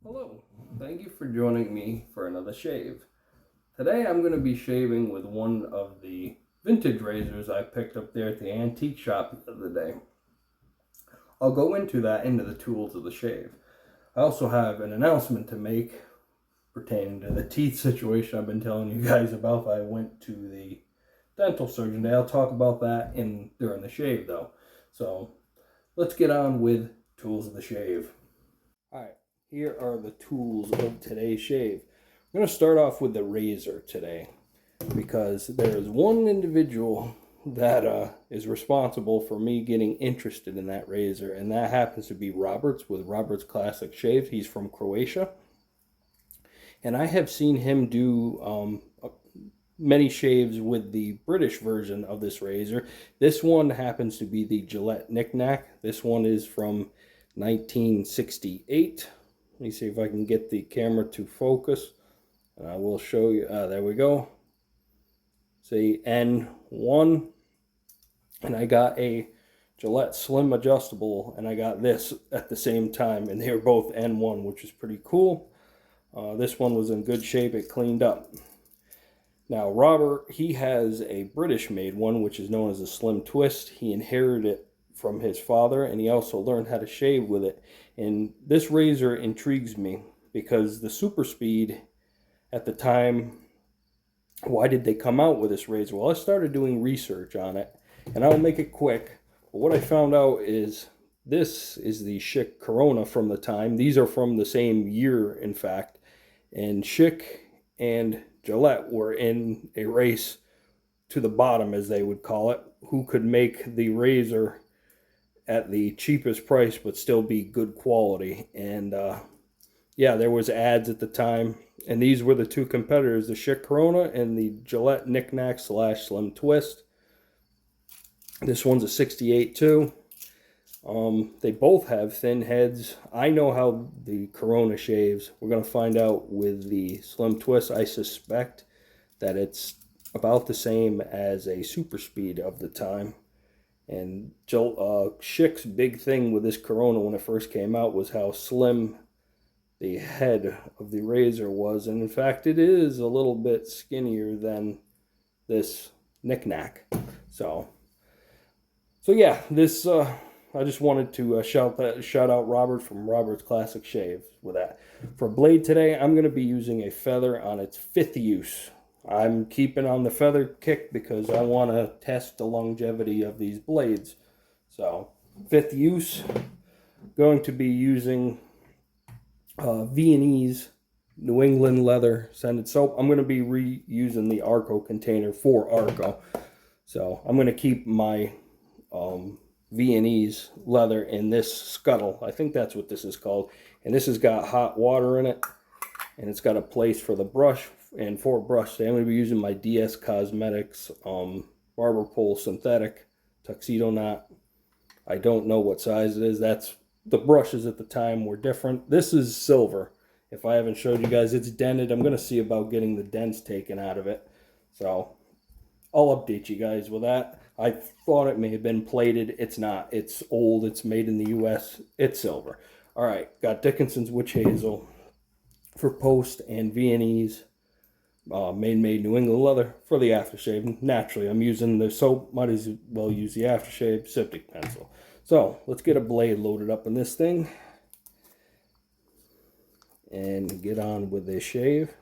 Hello, thank you for joining me for another shave. Today I'm going to be shaving with one of the vintage razors I picked up there at the antique shop the other day. I'll go into the tools of the shave. I also have an announcement to make pertaining to the teeth situation I've been telling you guys about. I went to the dental surgeon today. I'll talk about that during the shave though. So let's get on with tools of the shave. Alright, here are the tools of today's shave. I'm going to start off with the razor today because there is one individual that is responsible for me getting interested in that razor, and that happens to be Roberts with Roberts Classic Shave. He's from Croatia, and I have seen him do many shaves with the British version of this razor. This one happens to be the Gillette Knack. This one is from 1968. Let me see if I can get the camera to focus. I will show you. There we go. See, N1. And I got a Gillette Slim Adjustable, and I got this at the same time, and they were both N1, which is pretty cool. This one was in good shape. It cleaned up. Now, Robert, he has a British-made one, which is known as a Slim Twist. He inherited it from his father, and he also learned how to shave with it. And this razor intrigues me because the Super Speed at the time, why did they come out with this razor? Well, I started doing research on it, and I'll make it quick. But what I found out is this is the Schick Corona from the time. These are from the same year, in fact. And Schick and Gillette were in a race to the bottom, as they would call it, who could make the razor at the cheapest price but still be good quality. And yeah, there was ads at the time, and these were the two competitors, the Schick Corona and the Gillette Knick-Knack / Slim Twist. This one's a 68 too. They both have thin heads. I know how the Corona shaves. We're going to find out with the Slim Twist. I suspect that it's about the same as a Super Speed of the time. And Schick's big thing with this Corona when it first came out was how slim the head of the razor was. And in fact, it is a little bit skinnier than this Knick-Knack. So yeah, this I just wanted to shout out Robert from Robert's Classic Shave with that. For blade today, I'm going to be using a feather on its 5th use. I'm keeping on the feather kick because I want to test the longevity of these blades. So, 5th use, going to be using Viennese New England leather scented soap. I'm going to be reusing the Arco container for Arco. So, I'm going to keep my Viennese leather in this scuttle. I think that's what this is called. And this has got hot water in it. And it's got a place for the brush and for brush. So I'm going to be using my DS Cosmetics Barber Pole Synthetic Tuxedo Knot. I don't know what size it is. The brushes at the time were different. This is silver. If I haven't showed you guys, it's dented. I'm going to see about getting the dents taken out of it. So I'll update you guys with that. I thought it may have been plated. It's not. It's old. It's made in the U.S. It's silver. All right. Got Dickinson's Witch Hazel for post and Viennese made New England leather for the aftershave. Naturally, I'm using the soap. Might as well use the aftershave septic pencil. So let's get a blade loaded up in this thing and get on with this shave.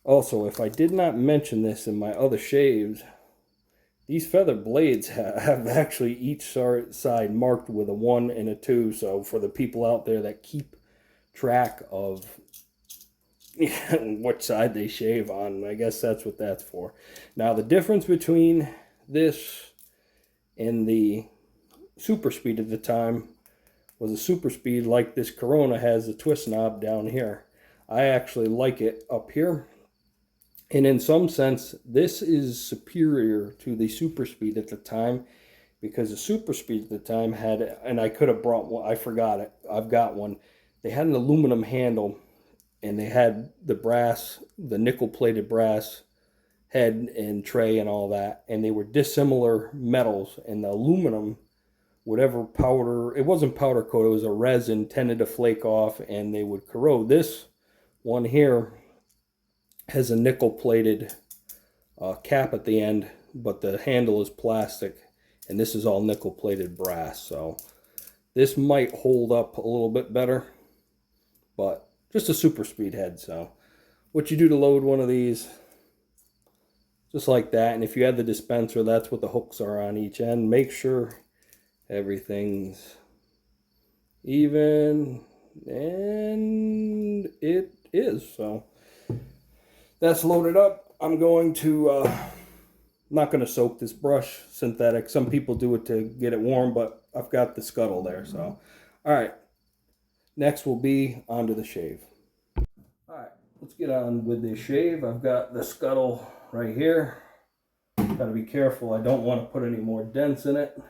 Also, if I did not mention this in my other shaves, these feather blades have actually each side marked with a 1 and a 2. So for the people out there that keep track of what side they shave on, I guess that's what that's for. Now, the difference between this and the Super Speed at the time was a Super Speed, like this Corona, has a twist knob down here. I actually like it up here. And in some sense, this is superior to the Super Speed at the time, because the Super Speed at the time had, and I could have brought one, I forgot it, I've got one. They had an aluminum handle, and they had the brass, the nickel-plated brass head and tray and all that, and they were dissimilar metals, and the aluminum whatever powder, it wasn't powder coat, it was a resin, tended to flake off and they would corrode. This one here has a nickel plated cap at the end, but the handle is plastic, and this is all nickel plated brass, so this might hold up a little bit better, but just a super speed head. So what you do to load one of these, just like that, and if you have the dispenser, that's what the hooks are on each end. Make sure everything's even, and it is. So that's loaded up. I'm going to not going to soak this brush synthetic. Some people do it to get it warm, but I've got the scuttle there. So all right, next will be onto the shave. All right, let's get on with the shave. I've got the scuttle right here. Got to be careful, I don't want to put any more dents in it.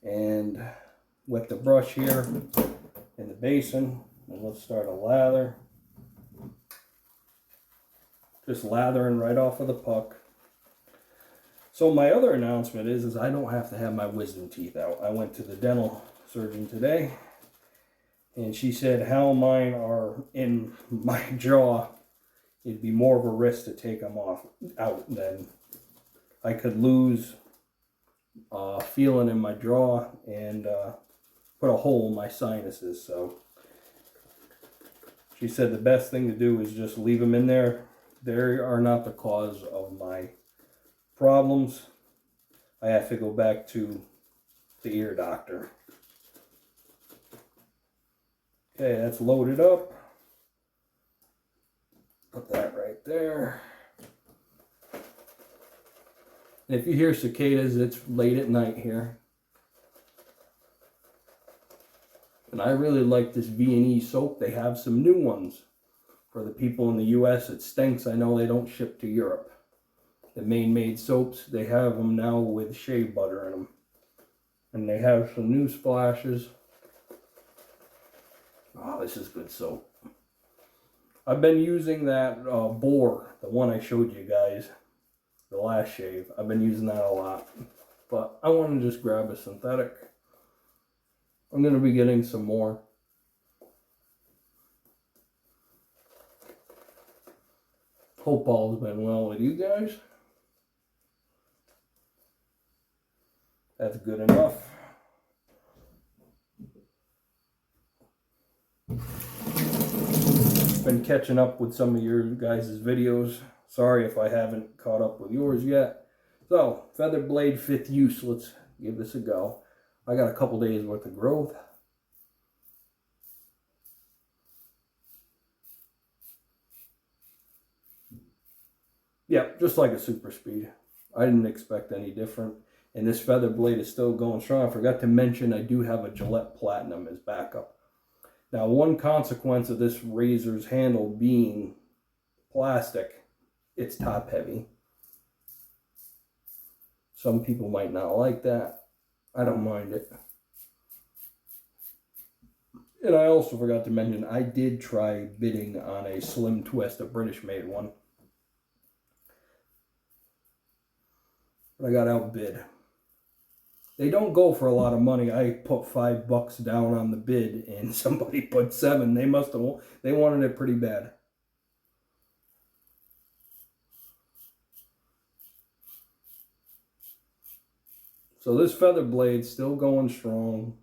And wet the brush here in the basin, and let's start a lather. Just lathering right off of the puck. So my other announcement is I don't have to have my wisdom teeth out. I went to the dental surgeon today, and she said how mine are in my jaw, it'd be more of a risk to take them out than I could lose feeling in my jaw and put a hole in my sinuses. So she said the best thing to do is just leave them in there. They are not the cause of my problems. I have to go back to the ear doctor. Okay, that's loaded up. Put that right there. And if you hear cicadas, it's late at night here. And I really like this V&E soap. They have some new ones. For the people in the US, it stinks. I know they don't ship to Europe. The Maine Made soaps, they have them now with shea butter in them. And they have some new splashes. Oh, this is good soap. I've been using that Boar, the one I showed you guys, the last shave. I've been using that a lot. But I want to just grab a synthetic. I'm going to be getting some more. Hope all's been well with you guys. That's good enough. Been catching up with some of your guys' videos. Sorry if I haven't caught up with yours yet. So, feather blade 5th use. Let's give this a go. I got a couple days worth of growth. Yeah, just like a super speed. I didn't expect any different. And this feather blade is still going strong. I forgot to mention I do have a Gillette Platinum as backup. Now, one consequence of this razor's handle being plastic, it's top heavy. Some people might not like that. I don't mind it. And I also forgot to mention, I did try bidding on a Slim Twist, a British made one. But I got outbid. They don't go for a lot of money. I put $5 down on the bid and somebody put $7. They must have, they wanted it pretty bad. So this feather blade's still going strong.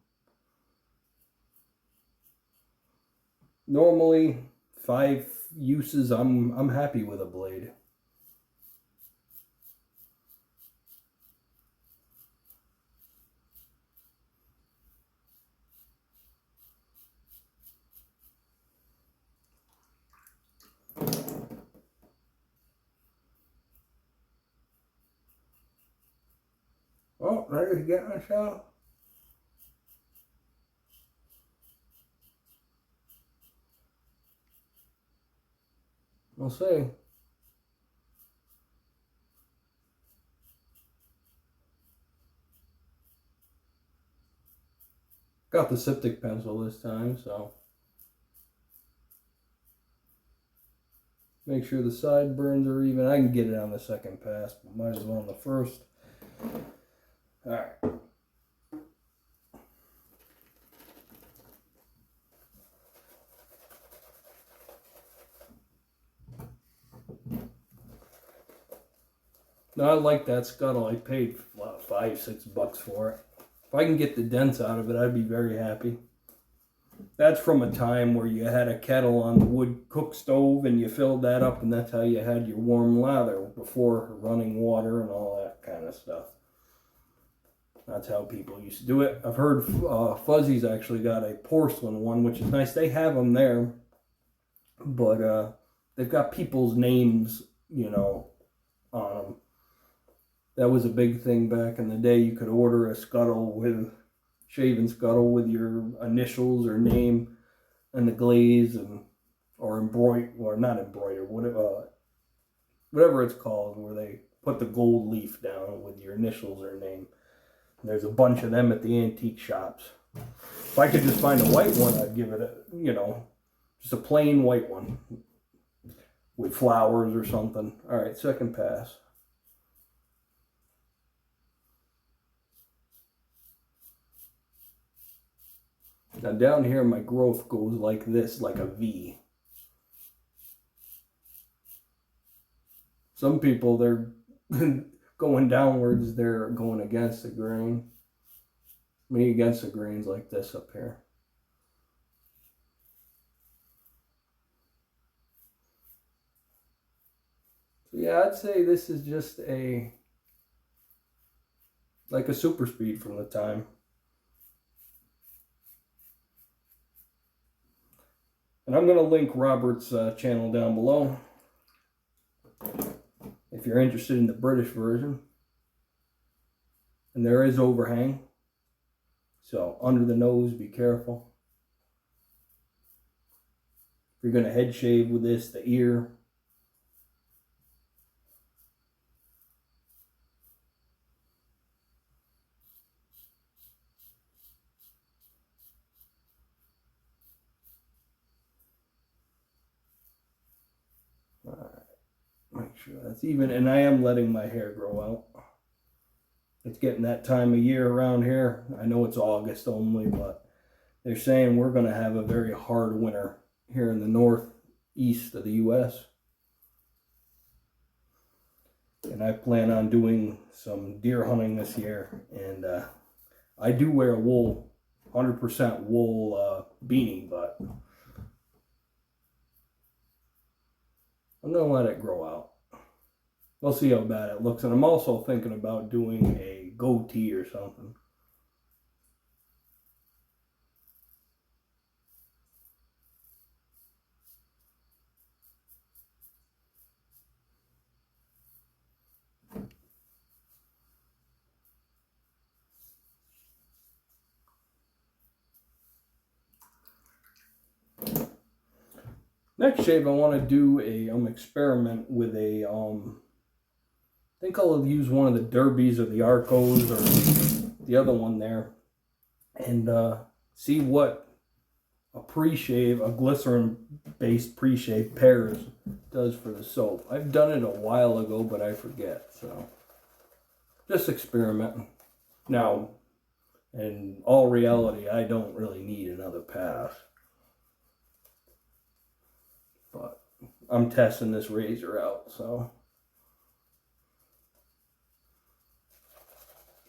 Normally 5 uses, I'm happy with a blade. Oh, ready to get my shot? We'll see. Got the Septic pencil this time, so make sure the sideburns are even. I can get it on the second pass, but might as well on the first. Alright. No, I like that scuttle. I paid $5-6 for it. If I can get the dents out of it, I'd be very happy. That's from a time where you had a kettle on the wood cook stove and you filled that up, and that's how you had your warm lather before running water and all that kind of stuff. That's how people used to do it. I've heard Fuzzy's actually got a porcelain one, which is nice. They have them there, but they've got people's names, you know, on them. That was a big thing back in the day. You could order a scuttle with shaven scuttle with your initials or name and the glaze, and or embroider, or not embroider, whatever it's called, where they put the gold leaf down with your initials or name. And there's a bunch of them at the antique shops. If I could just find a white one, I'd give it a, you know, just a plain white one with flowers or something. All right, second pass. Now down here, my growth goes like this, like a V. Some people, they're going downwards, they're going against the grain. Me against the grain's like this up here. So yeah, I'd say this is just like a super speed from the time. And I'm going to link Robert's channel down below if you're interested in the British version. And there is overhang, so under the nose, be careful. If you're going to head shave with this, the ear. Make sure that's even, and I am letting my hair grow out. It's getting that time of year around here. I know it's August only, but they're saying we're going to have a very hard winter here in the northeast of the U.S. And I plan on doing some deer hunting this year, and I do wear a wool, 100% wool beanie, but I'm going to let it grow out. We'll see how bad it looks. And I'm also thinking about doing a goatee or something. Next shave, I want to do a experiment with a I think I'll use one of the Derbies or the Arcos or the other one there, and see what a pre-shave, a glycerin-based pre-shave Pears does for the soap. I've done it a while ago, but I forget, so just experimenting. Now, in all reality, I don't really need another pass, but I'm testing this razor out, so.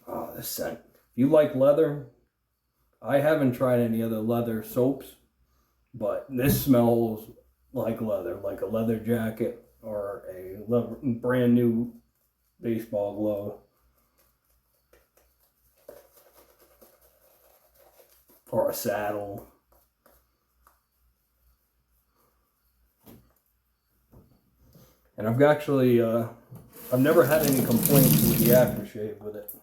Oh, this scent. If you like leather, I haven't tried any other leather soaps, but this smells like leather, like a leather jacket or a brand new baseball glove. Or a saddle. And I've actually, I've never had any complaints with the aftershave with it,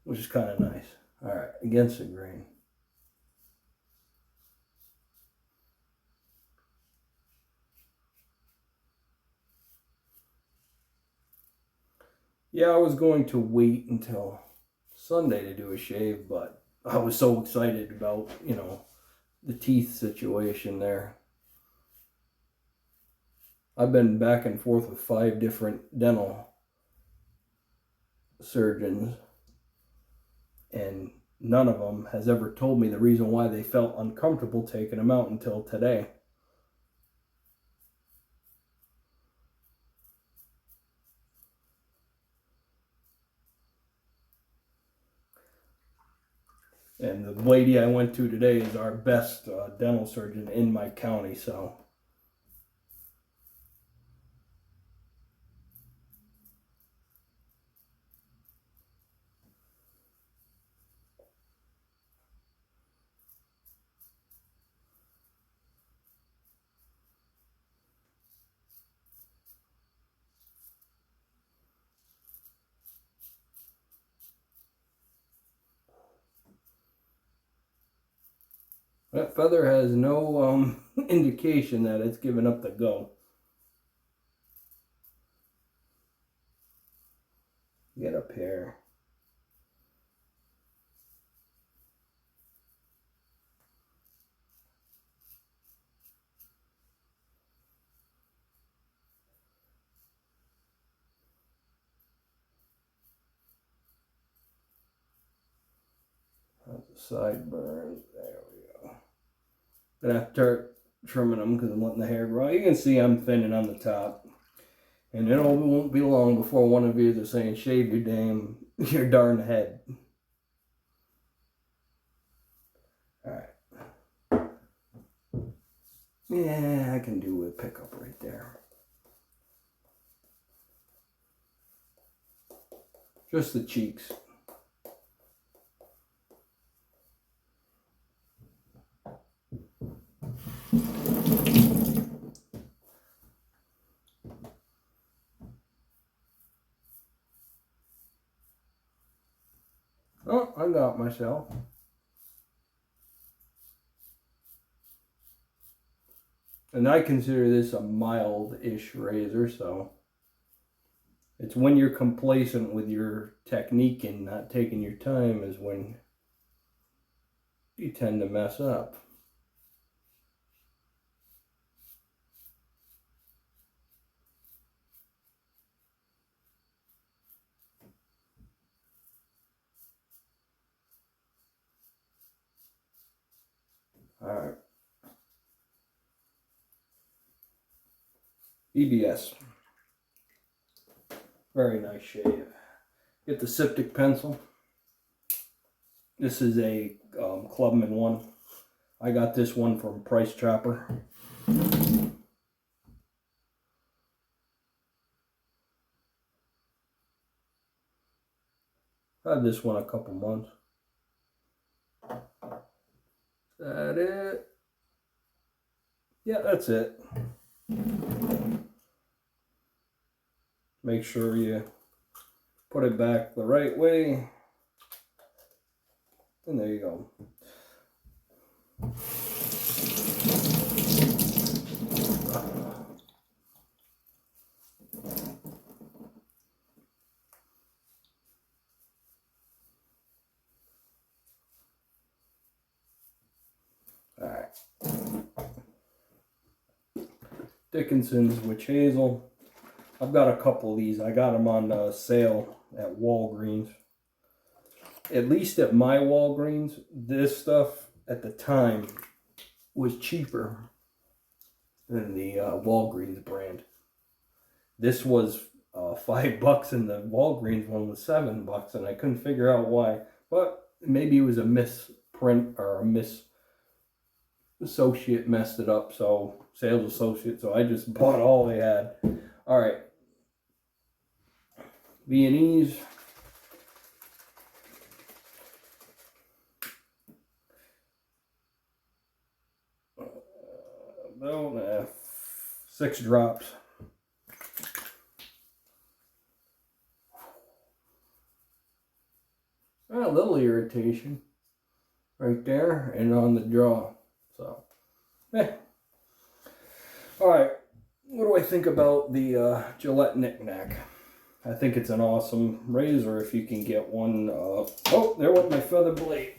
which is kind of nice. All right, against the grain. Yeah, I was going to wait until Sunday to do a shave, but I was so excited about, you know, the teeth situation there. I've been back and forth with 5 different dental surgeons, and none of them has ever told me the reason why they felt uncomfortable taking them out until today. And the lady I went to today is our best dental surgeon in my county, so. That feather has no indication that it's given up the go. Get up here. That's the sideburns. There we go. Gonna have to start trimming them because I'm letting the hair grow. You can see I'm thinning on the top. And it won't be long before one of you is saying, shave your darn head. Alright. Yeah, I can do a pickup right there. Just the cheeks. Oh, I got myself. And I consider this a mild-ish razor, so it's when you're complacent with your technique and not taking your time is when you tend to mess up. Alright. EBS. Very nice shave. Get the Cyptic pencil. This is a Clubman one. I got this one from Price Chopper. I had this one a couple months. Is that it? Yeah, that's it. Make sure you put it back the right way. And there you go. Alright. Dickinson's Witch Hazel. I've got a couple of these. I got them on sale at Walgreens. At least at my Walgreens, this stuff at the time was cheaper than the Walgreens brand. This was $5 and the Walgreens one was $7, and I couldn't figure out why. But maybe it was a misprint or a associate messed it up, so sales associate, so I just bought all they had. All right, Viennese. About 6 drops. A little irritation right there and on the jaw. So, all right. What do I think about the Gillette Knack? I think it's an awesome razor if you can get one. Oh, there went my feather blade.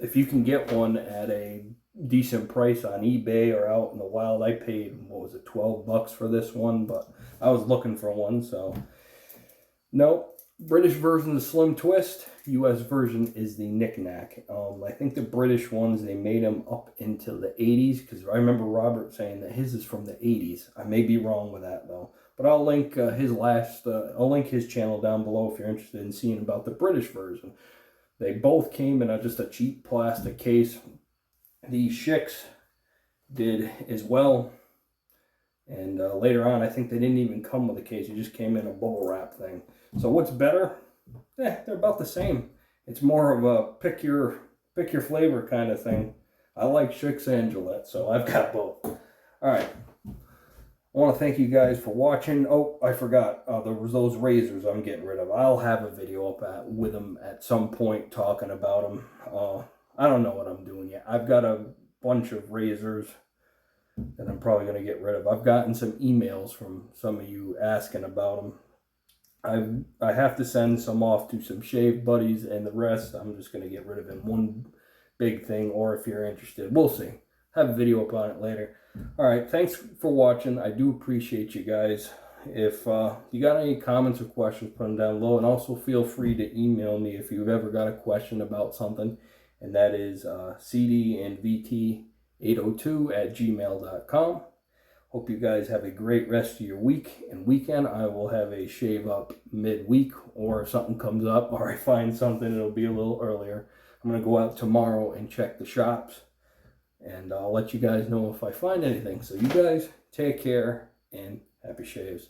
If you can get one at a decent price on eBay or out in the wild, I paid, what was it, $12 for this one, but I was looking for one, so. Nope. British version is Slim Twist. US version is the Knack. I think the British ones, they made them up into the 80s, because I remember Robert saying that his is from the 80s. I may be wrong with that, though. But I'll link I'll link his channel down below if you're interested in seeing about the British version. They both came in just a cheap plastic case. The Schicks did as well. And later on, I think they didn't even come with a case. It just came in a bubble wrap thing. So what's better? They're about the same. It's more of a pick your flavor kind of thing. I like Schicks and Gillette, so I've got both. All right. I want to thank you guys for watching. Oh, I forgot. There was those razors I'm getting rid of. I'll have a video up with them at some point talking about them. I don't know what I'm doing yet. I've got a bunch of razors that I'm probably going to get rid of. I've gotten some emails from some of you asking about them. I have to send some off to some shave buddies, and the rest I'm just going to get rid of in one big thing, or if you're interested, we'll see. Have a video up on it later. All right, thanks for watching. I do appreciate you guys. If you got any comments or questions, put them down below, and also feel free to email me if you've ever got a question about something, and that is cdandvt802@gmail.com. Hope you guys have a great rest of your week and weekend. I will have a shave up midweek, or if something comes up or I find something, it'll be a little earlier. I'm going to go out tomorrow and check the shops, and I'll let you guys know if I find anything. So you guys take care and happy shaves.